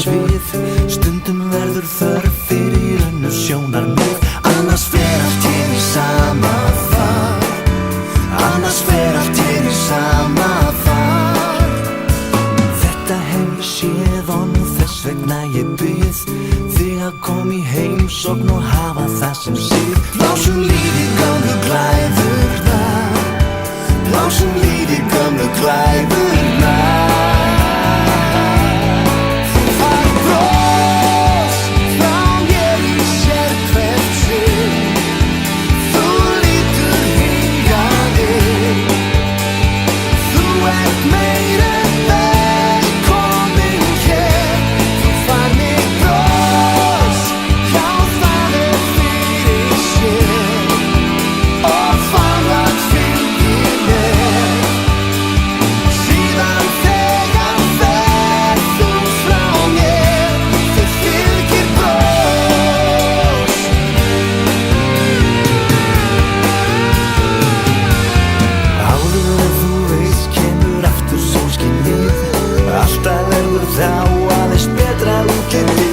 svið. Stundum verður þörf fyrir önnur sjónarmið. Annars fer allt hér í sama far. Annars fer allt hér í sama far. Þetta hef ég séð og nú þess vegna ég bið þig að koma í heimsókn og hafa það sem sið. Blásum líf í gömlu glæðurnar. Blásum líf í gömlu glæðurnar. Þú fær bros frá mér í sérhvert sinn. Þú lítur hingað inn. Þú ert meira en velkomin hér. Þú fær mig bros, já það fyrirséð. Og faðmlag fylgir með. Síðan þegar ferð þú frá mér, þér fylgir bros. Áður en þú veist kemur aftur sólskinið. Alltaf verður þá aðeins betra útlitið.